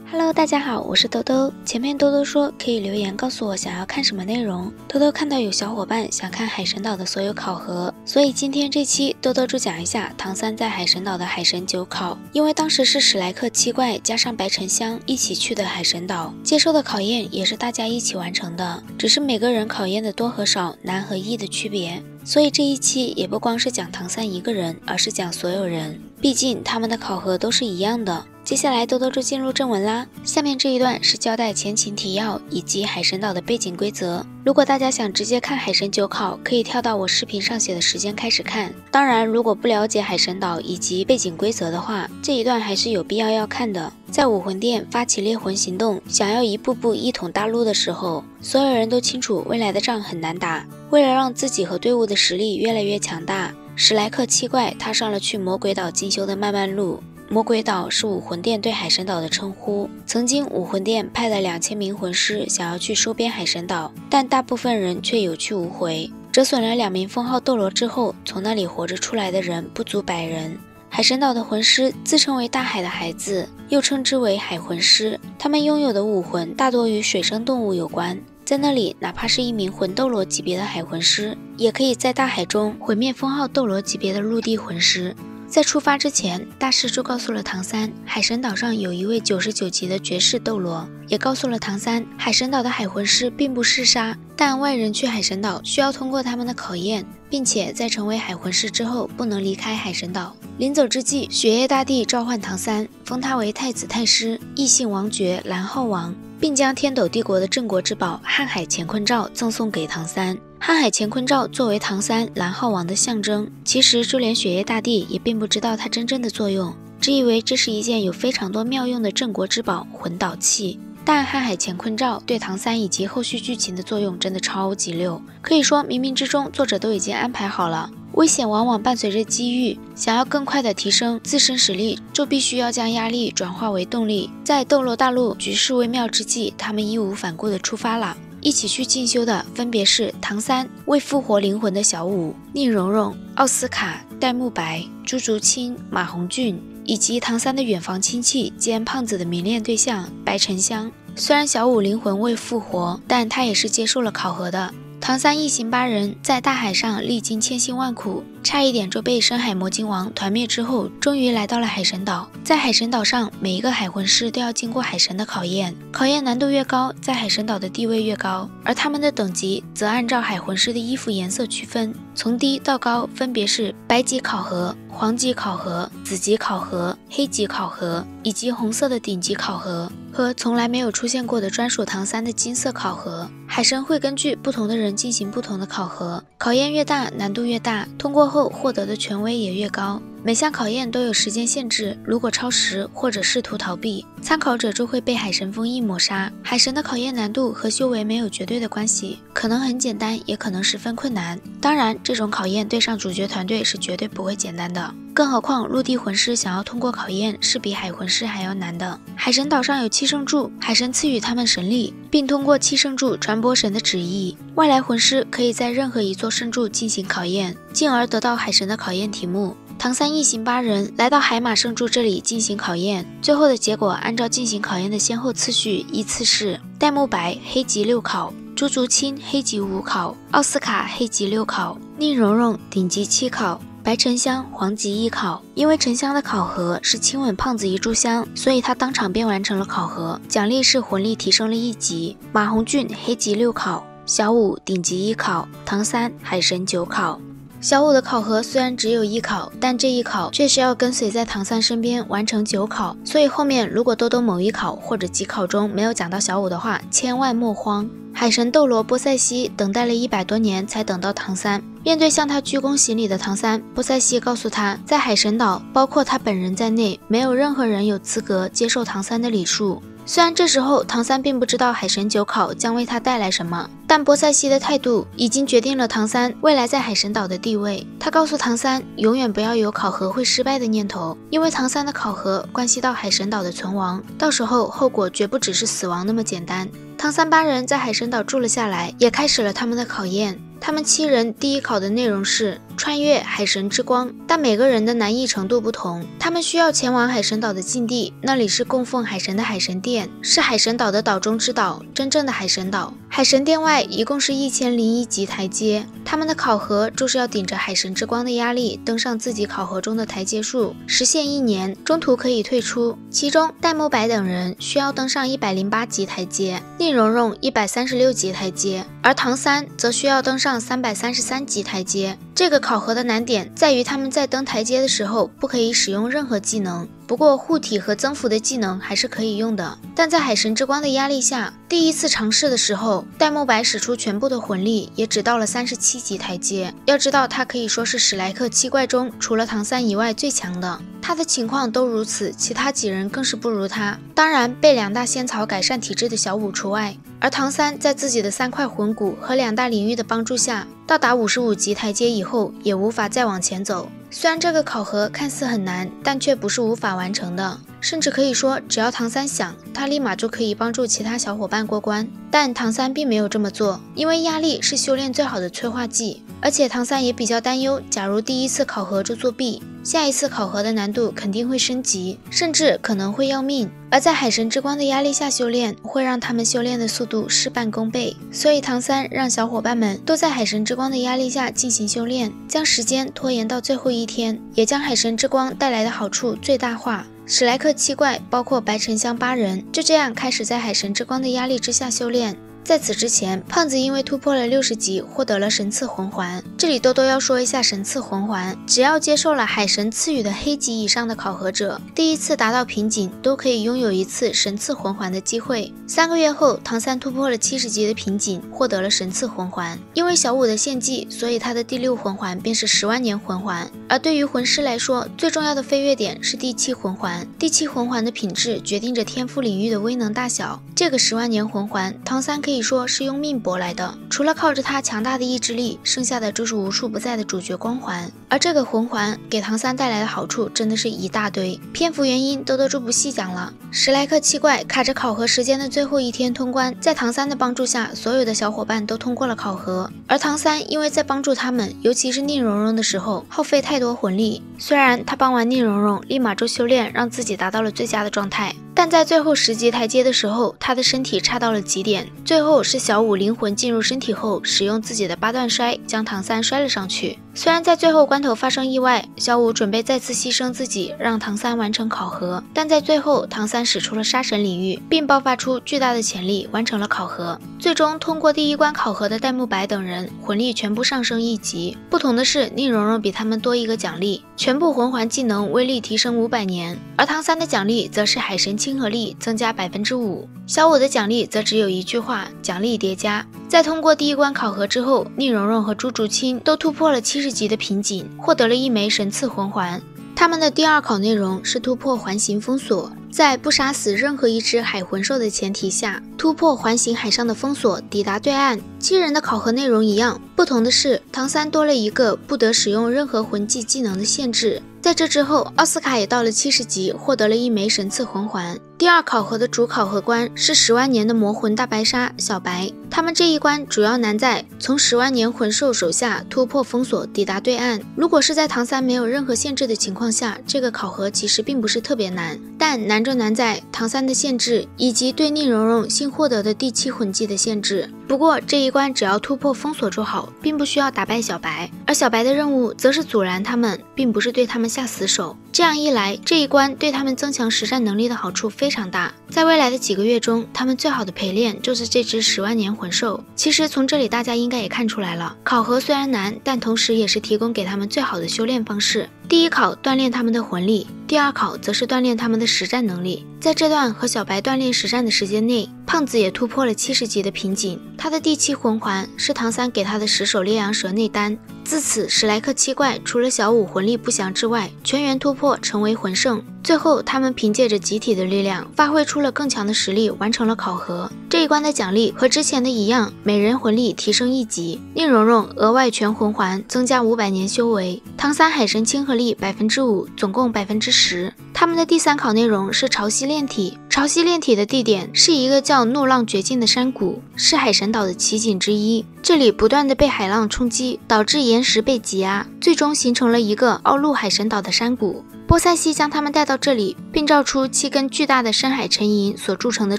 Hello，大家好，我是兜兜。前面兜兜说可以留言告诉我想要看什么内容。兜兜看到有小伙伴想看海神岛的所有考核，所以今天这期兜兜就讲一下唐三在海神岛的海神9考。因为当时是史莱克7怪加上白沉香一起去的海神岛，接受的考验也是大家一起完成的，只是每个人考验的多和少、难和易的区别。所以这一期也不光是讲唐三一个人，而是讲所有人，毕竟他们的考核都是一样的。接下来兜兜就进入正文啦。下面这一段是交代前情提要以及海神岛的背景规则。如果大家想直接看海神9考，可以跳到我视频上写的时间开始看。当然，如果不了解海神岛以及背景规则的话，这一段还是有必要要看的。在武魂殿发起猎魂行动，想要一步步一统大陆的时候，所有人都清楚未来的仗很难打。为了让自己和队伍的实力越来越强大，史莱克7怪踏上了去魔鬼岛进修的漫漫路。魔鬼岛是武魂殿对海神岛的称呼。曾经武魂殿派了2000名魂师想要去收编海神岛，但大部分人却有去无回，折损了2名封号斗罗之后，从那里活着出来的人不足100人。海神岛的魂师自称为大海的孩子，又称之为海魂师，他们拥有的武魂大多与水生动物有关。在那里，哪怕是一名魂斗罗级别的海魂师，也可以在大海中毁灭封号斗罗级别的陆地魂师。在出发之前，大师就告诉了唐三，海神岛上有一位99级的绝世斗罗，也告诉了唐三，海神岛的海魂师并不嗜杀，但外人去海神岛需要通过他们的考验，并且在成为海魂师之后不能离开海神岛。临走之际，雪夜大帝召唤唐三，封他为太子太师、异姓王爵、蓝皓王，并将天斗帝国的镇国之宝瀚海乾坤罩赠送给唐三。瀚海乾坤罩作为唐三、蓝皓王的象征，其实就连雪夜大帝也并不知道它真正的作用，只以为这是一件有非常多妙用的镇国之宝魂导器。但瀚海乾坤罩对唐三以及后续剧情的作用真的超级溜，可以说冥冥之中作者都已经安排好了。危险往往伴随着机遇，想要更快的提升自身实力，就必须要将压力转化为动力。在斗罗大陆局势微妙之际，他们义无反顾地出发了。一起去进修的分别是唐三、为复活灵魂的小舞、宁荣荣、奥斯卡、戴沐白、朱竹清、马红俊，以及唐三的远房亲戚兼胖子的迷恋对象白沉香。虽然小舞灵魂未复活，但他也是接受了考核的。唐三一行8人在大海上历经千辛万苦，差一点就被深海魔鲸王团灭之后，终于来到了海神岛。在海神岛上，每一个海魂师都要经过海神的考验，考验难度越高，在海神岛的地位越高，而他们的等级则按照海魂师的衣服颜色区分，从低到高分别是白级考核、黄级考核、紫级考核、黑级考核，以及红色的顶级考核和从来没有出现过的专属唐三的金色考核。海神会根据不同的人进行不同的考核，考验越大难度越大，通过后获得的权威也越高。每项考验都有时间限制，如果超时或者试图逃避，参考者就会被海神封印抹杀。海神的考验难度和修为没有绝对的关系，可能很简单，也可能十分困难。当然，这种考验对上主角团队是绝对不会简单的，更何况陆地魂师想要通过考验是比海魂师还要难的。海神岛上有7圣柱，海神赐予他们神力，并通过7圣柱传播神的旨意。外来魂师可以在任何一座圣柱进行考验，进而得到海神的考验题目。唐三一行8人来到海马圣柱这里进行考验，最后的结果按照进行考验的先后次序依次是：戴沐白黑级6考，朱竹清黑级5考，奥斯卡黑级6考，宁荣荣顶级7考，白沉香黄级1考。因为沉香的考核是亲吻胖子一炷香，所以他当场便完成了考核，奖励是魂力提升了1级。马红俊黑级6考，小舞顶级1考，唐三海神9考。小舞的考核虽然只有1考，但这一考却是要跟随在唐三身边完成9考，所以后面如果兜兜某一考或者几考中没有讲到小舞的话，千万莫慌。海神斗罗波塞西等待了100多年才等到唐三，面对向他鞠躬行礼的唐三，波塞西告诉他，在海神岛包括他本人在内，没有任何人有资格接受唐三的礼数。虽然这时候唐三并不知道海神9考将为他带来什么，但波塞西的态度已经决定了唐三未来在海神岛的地位。他告诉唐三，永远不要有考核会失败的念头，因为唐三的考核关系到海神岛的存亡，到时候后果绝不只是死亡那么简单。唐三8人在海神岛住了下来，也开始了他们的考验。他们7人第一考的内容是穿越海神之光，但每个人的难易程度不同。他们需要前往海神岛的禁地，那里是供奉海神的海神殿，是海神岛的岛中之岛，真正的海神岛。海神殿外一共是1001级台阶，他们的考核就是要顶着海神之光的压力登上自己考核中的台阶数，时限1年，中途可以退出。其中戴沐白等人需要登上108级台阶，宁荣荣136级台阶，而唐三则需要登上333级台阶。这个考核的难点在于他们在登台阶的时候不可以使用任何技能，不过护体和增幅的技能还是可以用的。但在海神之光的压力下，第一次尝试的时候，戴沐白使出全部的魂力，也只到了37级台阶。要知道他可以说是史莱克7怪中除了唐三以外最强的，他的情况都如此，其他几人更是不如他，当然被2大仙草改善体质的小舞除外。而唐三在自己的3块魂骨和2大领域的帮助下，到达55级台阶以后也无法再往前走。虽然这个考核看似很难，但却不是无法完成的，甚至可以说只要唐三想，他立马就可以帮助其他小伙伴过关。但唐三并没有这么做，因为压力是修炼最好的催化剂，而且唐三也比较担忧，假如第一次考核就作弊，下一次考核的难度肯定会升级，甚至可能会要命。而在海神之光的压力下修炼，会让他们修炼的速度事半功倍。所以唐三让小伙伴们都在海神之光的压力下进行修炼，将时间拖延到最后1天，也将海神之光带来的好处最大化。史莱克7怪包括白沉香8人，就这样开始在海神之光的压力之下修炼。在此之前，胖子因为突破了60级，获得了神赐魂环。这里兜兜要说一下神赐魂环，只要接受了海神赐予的黑级以上的考核者，第一次达到瓶颈都可以拥有一次神赐魂环的机会。3个月后，唐三突破了70级的瓶颈，获得了神赐魂环。因为小舞的献祭，所以他的第6魂环便是10万年魂环。而对于魂师来说，最重要的飞跃点是第7魂环。第7魂环的品质决定着天赋领域的威能大小。这个10万年魂环，唐三可以说是用命搏来的，除了靠着他强大的意志力，剩下的就是无处不在的主角光环。而这个魂环给唐三带来的好处真的是一大堆，篇幅原因兜兜就不细讲了。史莱克7怪卡着考核时间的最后1天通关，在唐三的帮助下，所有的小伙伴都通过了考核。而唐三因为在帮助他们，尤其是宁荣荣的时候，耗费太多魂力。虽然他帮完宁荣荣，立马就修炼，让自己达到了最佳的状态，但在最后10级台阶的时候，他的身体差到了极点。最后是小舞灵魂进入身体后，使用自己的8段摔将唐三摔了上去。虽然在最后关头发生意外，小舞准备再次牺牲自己让唐三完成考核，但在最后唐三使出了杀神领域，并爆发出巨大的潜力，完成了考核。最终通过第1关考核的戴沐白等人魂力全部上升1级，不同的是宁荣荣比他们多一个奖励，全部魂环技能威力提升500年，而唐三的奖励则是海神亲和力增加5%，小舞的奖励则只有一句话：奖励叠加。在通过第1关考核之后，宁荣荣和朱竹清都突破了70级的瓶颈，获得了1枚神赐魂环。他们的第2考内容是突破环形封锁，在不杀死任何一只海魂兽的前提下，突破环形海上的封锁，抵达对岸。7人的考核内容一样，不同的是唐三多了一个不得使用任何魂技技能的限制。在这之后，奥斯卡也到了70级，获得了1枚神赐魂环。第2考核的主考核官是10万年的魔魂大白鲨小白，他们这一关主要难在从10万年魂兽手下突破封锁，抵达对岸。如果是在唐三没有任何限制的情况下，这个考核其实并不是特别难，但难就难在唐三的限制以及对宁荣荣新获得的第7魂技的限制。不过这一关只要突破封锁就好，并不需要打败小白，而小白的任务则是阻拦他们，并不是对他们下死手。这样一来，这一关对他们增强实战能力的好处非常大。在未来的几个月中，他们最好的陪练就是这只10万年魂兽。其实从这里大家应该也看出来了，考核虽然难，但同时也是提供给他们最好的修炼方式。第1考锻炼他们的魂力，第2考则是锻炼他们的实战能力。在这段和小白锻炼实战的时间内，胖子也突破了70级的瓶颈。他的第7魂环是唐三给他的10手烈阳蛇内丹。自此，史莱克7怪除了小舞魂力不详之外，全员突破成为魂圣。最后，他们凭借着集体的力量，发挥出了更强的实力，完成了考核。这一关的奖励和之前的一样，每人魂力提升1级，宁荣荣额外全魂环增加500年修为，唐三海神亲和力5%，总共10%。他们的第3考内容是潮汐炼体，潮汐炼体的地点是一个叫怒浪绝境的山谷，是海神岛的奇景之一。这里不断的被海浪冲击，导致岩石被挤压，最终形成了一个凹入海神岛的山谷。波塞西将他们带到这里，并造出7根巨大的深海沉银所铸成的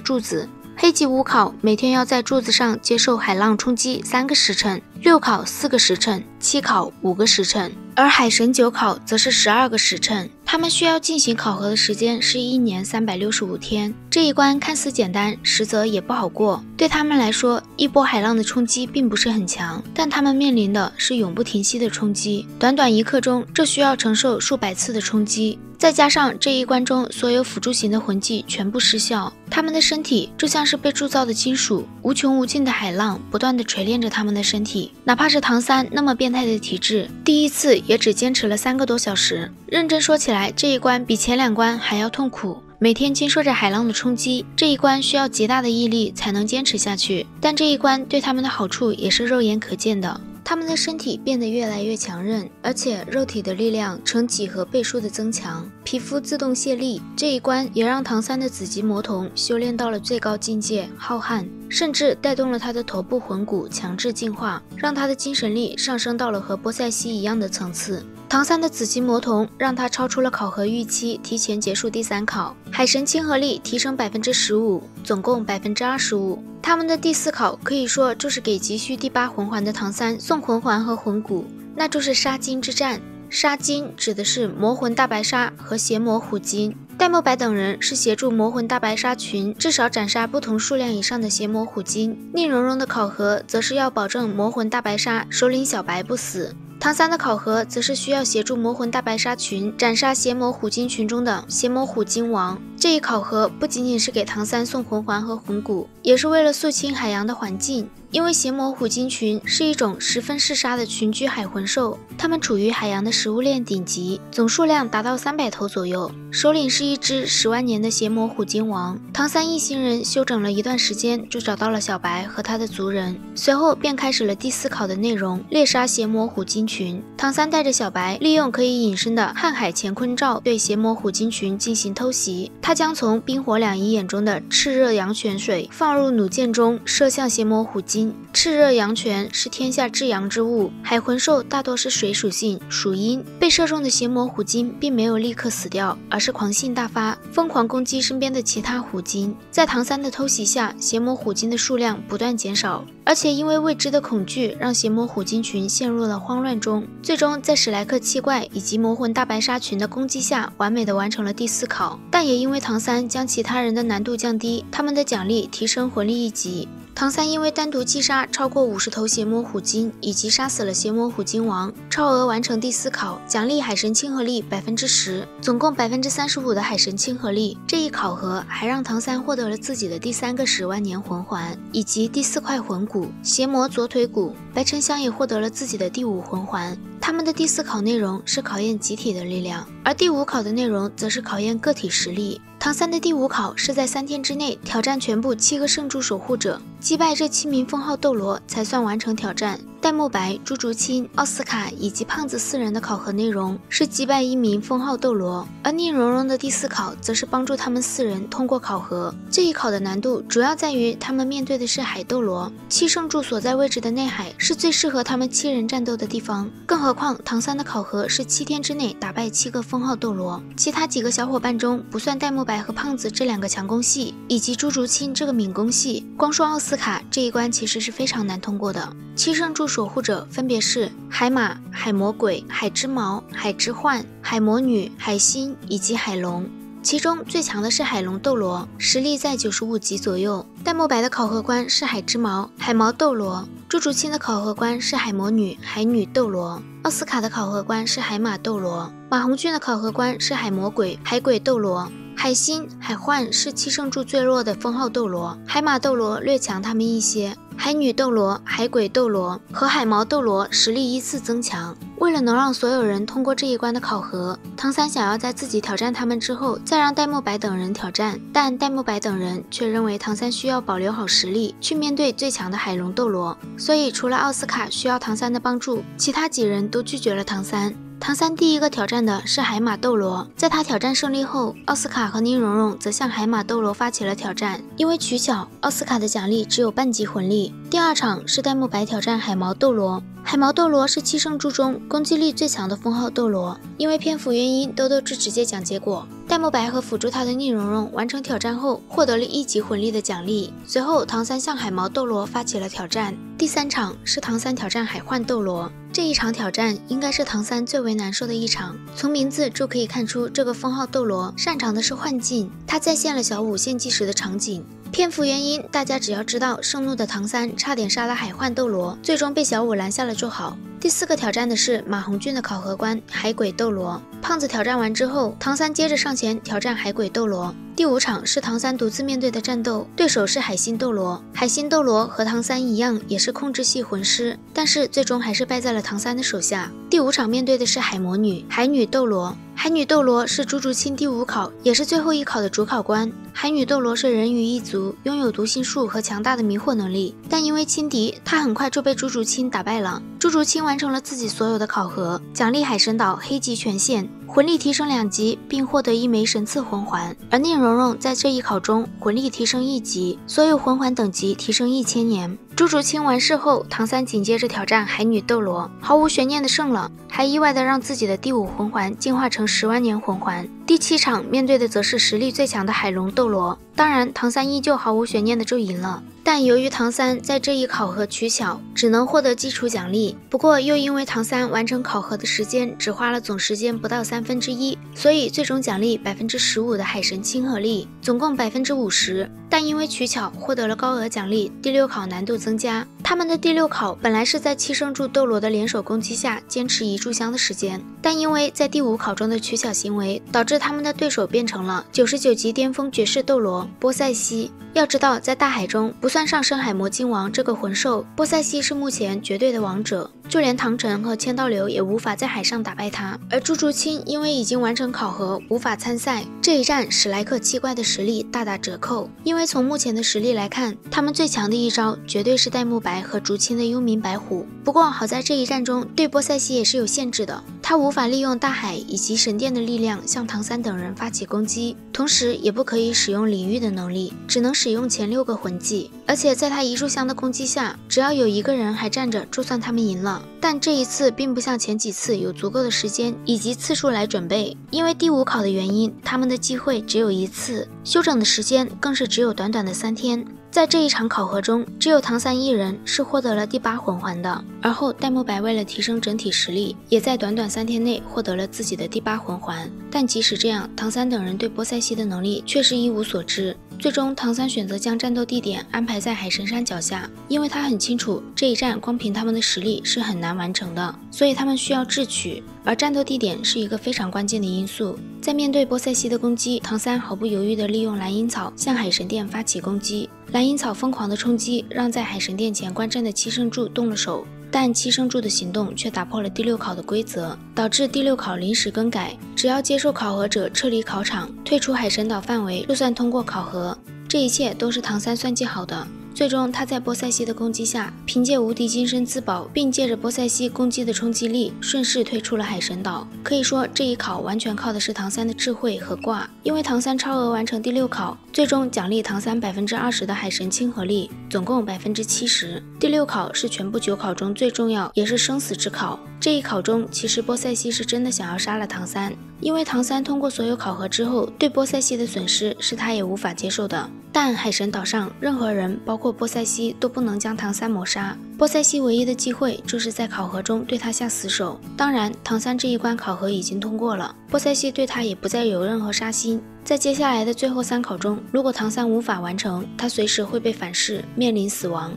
柱子。黑吉五考每天要在柱子上接受海浪冲击3个时辰，6考4个时辰，7考5个时辰，而海神9考则是12个时辰。他们需要进行考核的时间是1年365天。这一关看似简单，实则也不好过。对他们来说，一波海浪的冲击并不是很强，但他们面临的是永不停息的冲击。短短1刻钟，这需要承受数百次的冲击。再加上这一关中所有辅助型的魂技全部失效，他们的身体就像是被铸造的金属，无穷无尽的海浪不断地锤炼着他们的身体。哪怕是唐三那么变态的体质，第一次也只坚持了3个多小时。认真说起来，这一关比前2关还要痛苦。每天经受着海浪的冲击，这一关需要极大的毅力才能坚持下去。但这一关对他们的好处也是肉眼可见的。他们的身体变得越来越强韧，而且肉体的力量呈几何倍数的增强，皮肤自动泄力。这一关也让唐三的紫极魔瞳修炼到了最高境界浩瀚，甚至带动了他的头部魂骨强制进化，让他的精神力上升到了和波塞西一样的层次。唐三的紫极魔瞳让他超出了考核预期，提前结束第3考。海神亲和力提升 15%， 总共 25%。他们的第4考可以说就是给急需第8魂环的唐三送魂环和魂骨，那就是杀金之战。杀金指的是魔魂大白鲨和邪魔虎鲸，戴沐白等人是协助魔魂大白鲨群至少斩杀不同数量以上的邪魔虎鲸，宁荣荣的考核则是要保证魔魂大白鲨首领小白不死。唐三的考核则是需要协助魔魂大白鲨群斩杀邪魔虎鲸群中的邪魔虎鲸王。这一考核不仅仅是给唐三送魂环和魂骨，也是为了肃清海洋的环境。因为邪魔虎鲸群是一种十分嗜杀的群居海魂兽，它们处于海洋的食物链顶级，总数量达到300头左右，首领是一只10万年的邪魔虎鲸王。唐三一行人休整了一段时间，就找到了小白和他的族人，随后便开始了第4考的内容，猎杀邪魔虎鲸群。唐三带着小白，利用可以隐身的瀚海乾坤罩对邪魔虎鲸群进行偷袭。他将从冰火两仪眼中的炽热阳泉水放入弩箭中，射向邪魔虎鲸。炽热阳泉是天下至阳之物，海魂兽大多是水属性，属阴。被射中的邪魔虎鲸并没有立刻死掉，而是狂性大发，疯狂攻击身边的其他虎鲸。在唐三的偷袭下，邪魔虎鲸的数量不断减少，而且因为未知的恐惧，让邪魔虎鲸群陷入了慌乱中。最终在史莱克七怪以及魔魂大白鲨群的攻击下，完美的完成了第4考。但也因为唐三将其他人的难度降低，他们的奖励提升魂力1级。唐三因为单独击杀超过50头邪魔虎鲸，以及杀死了邪魔虎鲸王，超额完成第4考，奖励海神亲和力 10%， 总共 35% 的海神亲和力。这一考核还让唐三获得了自己的第3个10万年魂环，以及第4块魂骨邪魔左腿骨。白沉香也获得了自己的第5魂环。他们的第4考内容是考验集体的力量，而第5考的内容则是考验个体实力。唐三的第5考是在3天之内挑战全部7个圣柱守护者，击败这7名封号斗罗才算完成挑战。戴沐白、朱竹清、奥斯卡以及胖子4人的考核内容是击败1名封号斗罗，而宁荣荣的第4考则是帮助他们4人通过考核。这一考的难度主要在于他们面对的是海斗罗，7圣柱所在位置的内海是最适合他们7人战斗的地方，更何况唐三的考核是7天之内打败7个封号斗罗。其他几个小伙伴中，不算戴沐白和胖子这2个强攻系，以及朱竹清这个敏攻系，光说奥斯卡这一关其实是非常难通过的。7圣柱守护者分别是海马、海魔鬼、海之矛、海之幻、海魔女、海星以及海龙。其中最强的是海龙斗罗，实力在95级左右。戴沐白的考核官是海之矛、海毛斗罗，朱竹清的考核官是海魔女、海女斗罗，奥斯卡的考核官是海马斗罗，马红俊的考核官是海魔鬼、海鬼斗罗。海星、海幻是7圣柱最弱的封号斗罗，海马斗罗略强他们一些，海女斗罗、海鬼斗罗和海毛斗罗实力依次增强。为了能让所有人通过这一关的考核，唐三想要在自己挑战他们之后再让戴沐白等人挑战，但戴沐白等人却认为唐三需要保留好实力去面对最强的海龙斗罗，所以除了奥斯卡需要唐三的帮助，其他几人都拒绝了唐三。唐三第一个挑战的是海马斗罗，在他挑战胜利后，奥斯卡和宁荣荣则向海马斗罗发起了挑战。因为取巧，奥斯卡的奖励只有半级魂力。第二场是戴沐白挑战海毛斗罗。海毛斗罗是七圣柱中攻击力最强的封号斗罗，因为篇幅原因，兜兜只直接讲结果。戴沐白和辅助他的宁荣荣完成挑战后，获得了1级魂力的奖励。随后，唐三向海毛斗罗发起了挑战。第三场是唐三挑战海幻斗罗。这一场挑战应该是唐三最为难受的一场，从名字就可以看出这个封号斗罗擅长的是幻境，他再现了小舞献祭时的场景。篇幅原因，大家只要知道盛怒的唐三差点杀了海幻斗罗，最终被小舞拦下了就好。第4个挑战的是马红俊的考核关海鬼斗罗。胖子挑战完之后，唐三接着上前挑战海鬼斗罗。第5场是唐三独自面对的战斗，对手是海星斗罗。海星斗罗和唐三一样，也是控制系魂师，但是最终还是败在了唐三的手下。第5场面对的是海魔女海女斗罗。海女斗罗是朱竹清第5考，也是最后一考的主考官。海女斗罗是人鱼一族，拥有读心术和强大的迷惑能力，但因为轻敌，她很快就被朱竹清打败了。朱竹清完成了自己所有的考核，奖励海神岛黑级权限，魂力提升2级，并获得1枚神赐魂环。而宁荣荣在这一考中魂力提升1级，所有魂环等级提升1000年。朱竹清完事后，唐三紧接着挑战海女斗罗，毫无悬念的胜了，还意外的让自己的第5魂环进化成10万年魂环。第7场面对的则是实力最强的海龙斗罗，当然唐三依旧毫无悬念的就赢了。但由于唐三在这一考核取巧，只能获得基础奖励，不过又因为唐三完成考核的时间只花了总时间不到1/3，所以最终奖励15%的海神亲和力，总共50%。但因为取巧获得了高额奖励，第6考难度增加。他们的第6考本来是在七圣柱斗罗的联手攻击下坚持1炷香的时间，但因为在第5考中的取巧行为，导致他们的对手变成了99级巅峰绝世斗罗波塞西。要知道，在大海中不算上深海魔鲸王这个魂兽，波塞西是目前绝对的王者，就连唐晨和千道流也无法在海上打败他。而朱竹清因为已经完成考核，无法参赛，这一战史莱克七怪的实力大打折扣。因为从目前的实力来看，他们最强的一招绝对是戴沐白和竹青的幽冥白虎。不过好在这一战中对波塞西也是有限制的，他无法利用大海以及神殿的力量向唐三等人发起攻击，同时也不可以使用领域的能力，只能使用前6个魂技。而且在他1炷香的攻击下，只要有1个人还站着，就算他们赢了。但这一次并不像前几次有足够的时间以及次数来准备，因为第5考的原因，他们的机会只有1次，休整的时间更是只有短短的3天。在这一场考核中，只有唐三一人是获得了第8魂环的。而后戴沐白为了提升整体实力，也在短短3天内获得了自己的第8魂环。但即使这样，唐三等人对波塞西的能力却是一无所知。最终唐三选择将战斗地点安排在海神山脚下，因为他很清楚这一战光凭他们的实力是很难完成的，所以他们需要智取，而战斗地点是一个非常关键的因素。在面对波塞西的攻击，唐三毫不犹豫地利用蓝银草向海神殿发起攻击。蓝银草疯狂的冲击让在海神殿前观战的七圣柱动了手，但七圣柱的行动却打破了第6考的规则，导致第6考临时更改，只要接受考核者撤离考场，退出海神岛范围，就算通过考核。这一切都是唐三算计好的。最终他在波塞西的攻击下，凭借无敌金身自保，并借着波塞西攻击的冲击力，顺势退出了海神岛。可以说这一考完全靠的是唐三的智慧和卦，因为唐三超额完成第6考，最终奖励唐三20%的海神亲和力，总共70%。第6考是全部9考中最重要也是生死之考。这一考中，其实波塞西是真的想要杀了唐三，因为唐三通过所有考核之后，对波塞西的损失是他也无法接受的。但海神岛上任何人，包括波塞西，都不能将唐三抹杀。波塞西唯一的机会就是在考核中对他下死手。当然，唐三这一关考核已经通过了，波塞西对他也不再有任何杀心。在接下来的最后3考中，如果唐三无法完成，他随时会被反噬，面临死亡。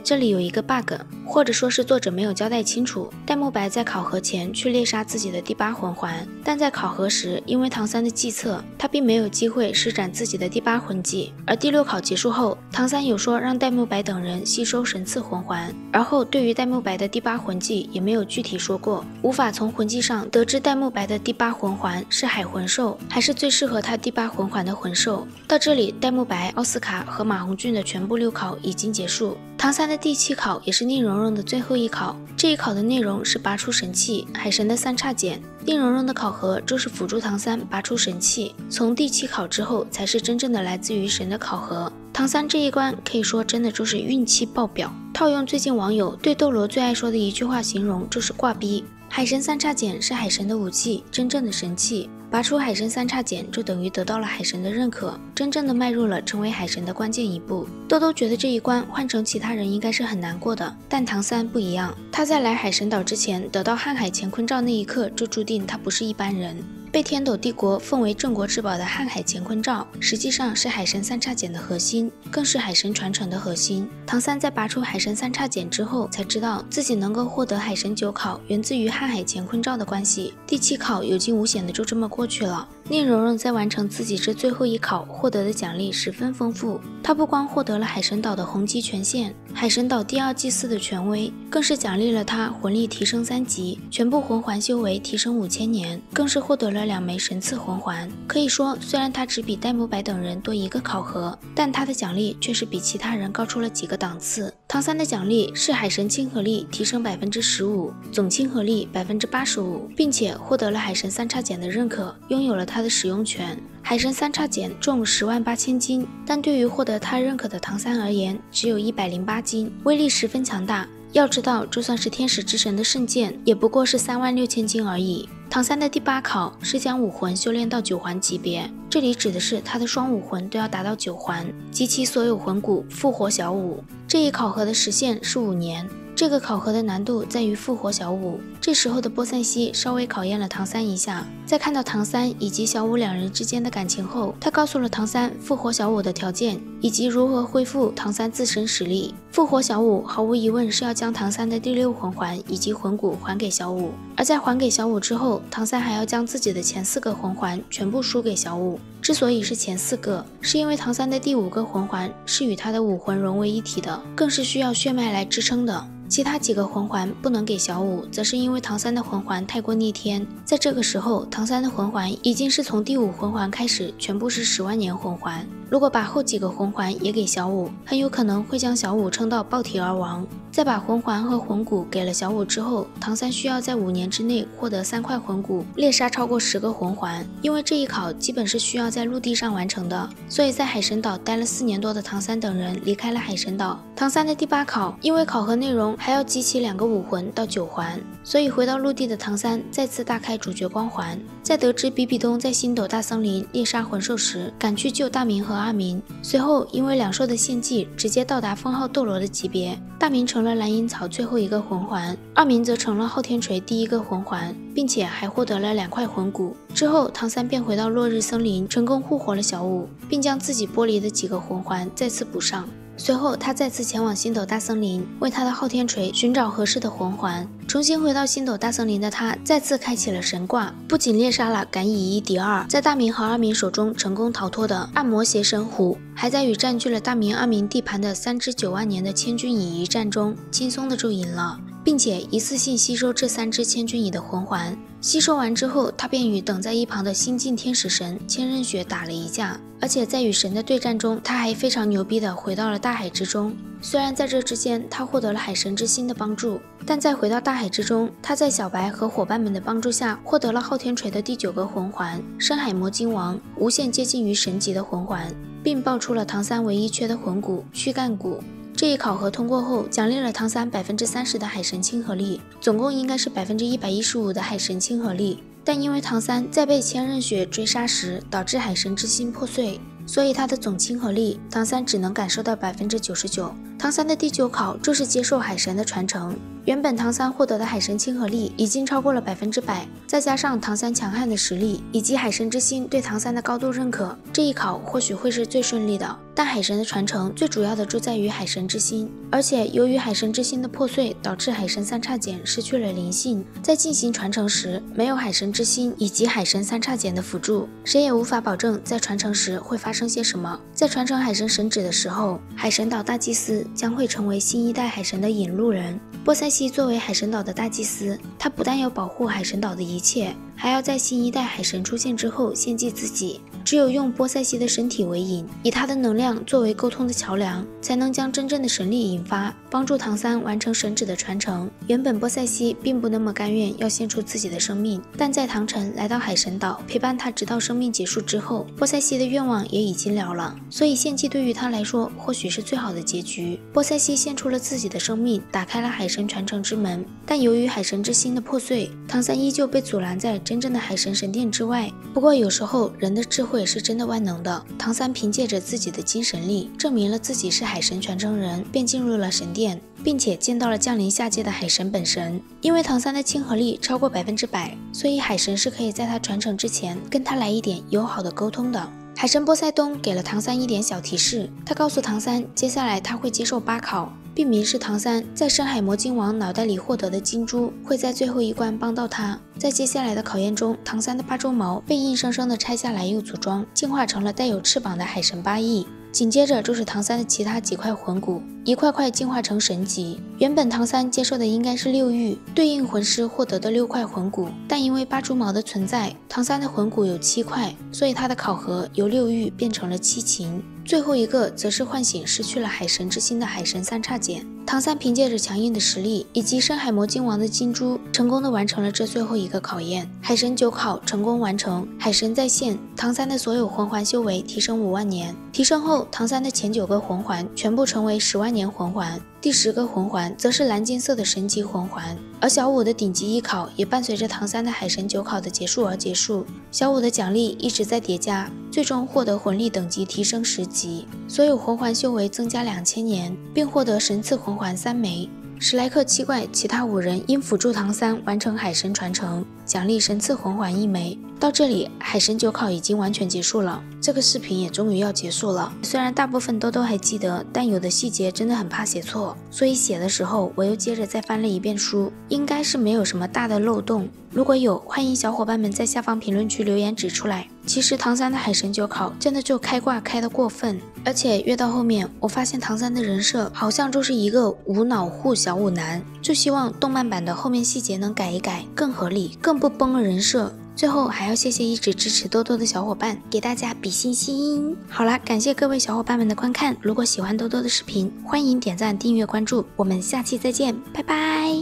这里有一个 bug， 或者说是作者没有交代清楚。戴沐白在考核前去猎杀自己的第8魂环，但在考核时，因为唐三的计策，他并没有机会施展自己的第8魂技。而第6考结束后，唐三有说让戴沐白等人吸收神赐魂环，而后对于戴沐白的第8魂技也没有具体说过，无法从魂技上得知戴沐白的第8魂环是海魂兽还是最适合他第8魂环的魂兽。到这里，戴沐白、奥斯卡和马红俊的全部6考已经结束，唐三的第7考也是宁荣荣的最后一考。这一考的内容是拔出神器，海神的3叉戟。宁荣荣的考核就是辅助唐三拔出神器，从第7考之后才是真正的来自于神的考核。唐三这一关可以说真的就是运气爆表，套用最近网友对斗罗最爱说的一句话形容，就是挂逼。海神3叉戟是海神的武器，真正的神器。拔出海神3叉戟就等于得到了海神的认可，真正的迈入了成为海神的关键一步。豆豆觉得这一关换成其他人应该是很难过的，但唐三不一样，他在来海神岛之前得到瀚海乾坤罩那一刻就注定他不是一般人。被天斗帝国奉为镇国之宝的瀚海乾坤罩，实际上是海神3叉戟的核心，更是海神传承的核心。唐三在拔出海神3叉戟之后，才知道自己能够获得海神9考，源自于瀚海乾坤罩的关系。第7考有惊无险的就这么过去了。宁荣荣在完成自己这最后一考获得的奖励十分丰富，她不光获得了海神岛的红级权限，海神岛第2祭司的权威，更是奖励了她魂力提升3级，全部魂环修为提升5000年，更是获得了2枚神赐魂环。可以说，虽然她只比戴沐白等人多1个考核，但她的奖励却是比其他人高出了几个档次。唐三的奖励是海神亲和力提升15%，总亲和力85%，并且获得了海神3叉戟的认可，拥有了它的使用权。海神3叉戟重108000斤，但对于获得他认可的唐三而言，只有108斤，威力十分强大。要知道，就算是天使之神的圣剑，也不过是36000斤而已。唐三的第8考是将武魂修炼到9环级别，这里指的是他的双武魂都要达到9环，及其所有魂骨复活小舞。这一考核的时限是5年。这个考核的难度在于复活小舞。这时候的波塞西稍微考验了唐三一下，在看到唐三以及小舞两人之间的感情后，他告诉了唐三复活小舞的条件以及如何恢复唐三自身实力。复活小舞毫无疑问是要将唐三的第6魂环以及魂骨还给小舞，而在还给小舞之后，唐三还要将自己的前4个魂环全部输给小舞。之所以是前4个，是因为唐三的第5个魂环是与他的武魂融为一体的，更是需要血脉来支撑的。其他几个魂环不能给小舞，则是因为唐三的魂环太过逆天。在这个时候，唐三的魂环已经是从第5魂环开始全部是10万年魂环，如果把后几个魂环也给小舞，很有可能会将小舞撑到爆体而亡。在把魂环和魂骨给了小舞之后，唐三需要在5年之内获得3块魂骨，猎杀超过10个魂环。因为这一考基本是需要在陆地上完成的，所以在海神岛待了4年多的唐三等人离开了海神岛。唐三的第8考，因为考核内容还要集齐2个武魂到9环，所以回到陆地的唐三再次大开主角光环。在得知比比东在星斗大森林猎杀魂兽时，赶去救大明和阿明，随后因为两兽的献祭直接到达封号斗罗的级别，大明成了蓝银草最后1个魂环，阿明则成了昊天锤第1个魂环，并且还获得了2块魂骨。之后唐三便回到落日森林，成功护活了小舞，并将自己剥离的几个魂环再次补上。随后他再次前往星斗大森林，为他的昊天锤寻找合适的魂环。重新回到星斗大森林的他再次开启了神挂，不仅猎杀了敢以一敌二，在大明和阿明手中成功逃脱的暗魔邪神虎，还在与占据了大明阿明地盘的3只9万年的千钧蚁一战中轻松的就赢了，并且一次性吸收这3只千钧蚁的魂环。吸收完之后，他便与等在一旁的新晋天使神千仞雪打了一架，而且在与神的对战中，他还非常牛逼的回到了大海之中。虽然在这之间他获得了海神之心的帮助，但在回到大海之中，他在小白和伙伴们的帮助下获得了昊天锤的第9个魂环深海魔晶王，无限接近于神级的魂环，并爆出了唐三唯一缺的魂骨躯干骨。这一考核通过后，奖励了唐三30%的海神亲和力，总共应该是115%的海神亲和力。但因为唐三在被千仞雪追杀时导致海神之心破碎，所以他的总亲和力唐三只能感受到99%。唐三的第9考就是接受海神的传承，原本唐三获得的海神亲和力已经超过了100%，再加上唐三强悍的实力以及海神之心对唐三的高度认可，这一考或许会是最顺利的。但海神的传承最主要的就在于海神之心，而且由于海神之心的破碎，导致海神三叉戟失去了灵性。在进行传承时，没有海神之心以及海神三叉戟的辅助，谁也无法保证在传承时会发生些什么。在传承海神神旨的时候，海神岛大祭司将会成为新一代海神的引路人。波塞西作为海神岛的大祭司，他不但要保护海神岛的一切，还要在新一代海神出现之后献祭自己。只有用波塞西的身体为引，以他的能量作为沟通的桥梁，才能将真正的神力引发，帮助唐三完成神旨的传承。原本波塞西并不那么甘愿要献出自己的生命，但在唐晨来到海神岛陪伴他直到生命结束之后，波塞西的愿望也已经了了，所以献祭对于他来说或许是最好的结局。波塞西献出了自己的生命，打开了海神传承之门，但由于海神之心的破碎，唐三依旧被阻拦在真正的海神神殿之外。不过有时候人的智慧是真的万能的，唐三凭借着自己的精神力证明了自己是海神传承人，便进入了神殿，并且见到了降临下界的海神本神。因为唐三的亲和力超过100%，所以海神是可以在他传承之前跟他来一点友好的沟通的。海神波塞冬给了唐三一点小提示，他告诉唐三接下来他会接受8考，并明示唐三在深海魔晶王脑袋里获得的金珠会在最后一关帮到他。在接下来的考验中，唐三的8周毛被硬生生的拆下来又组装，进化成了带有翅膀的海神8翼。紧接着就是唐三的其他几块魂骨，一块块进化成神级。原本唐三接受的应该是6域，对应魂师获得的6块魂骨，但因为8蛛毛的存在，唐三的魂骨有7块，所以他的考核由6域变成了7擒。最后一个则是唤醒失去了海神之心的海神三叉戟。唐三凭借着强硬的实力以及深海魔晶王的金珠，成功的完成了这最后一个考验。海神9考成功完成，海神在线，唐三的所有魂环修为提升5万年。提升后，唐三的前9个魂环全部成为10万年魂环，第10个魂环则是蓝金色的神级魂环。而小五的顶级1考也伴随着唐三的海神9考的结束而结束。小五的奖励一直在叠加，最终获得魂力等级提升10级，所有魂环修为增加2000年，并获得神赐魂环3枚。史莱克7怪其他5人因辅助唐三完成海神传承，奖励神赐魂环1枚。到这里，海神9考已经完全结束了，这个视频也终于要结束了。虽然大部分都还记得，但有的细节真的很怕写错，所以写的时候我又接着再翻了一遍书，应该是没有什么大的漏洞。如果有，欢迎小伙伴们在下方评论区留言指出来。其实唐三的海神9考真的就开挂开得过分，而且越到后面，我发现唐三的人设好像就是一个无脑护小五男，就希望动漫版的后面细节能改一改，更合理，更不崩了人设。最后还要谢谢一直支持多多的小伙伴，给大家比心心。好啦，感谢各位小伙伴们的观看，如果喜欢多多的视频，欢迎点赞、订阅、关注，我们下期再见，拜拜。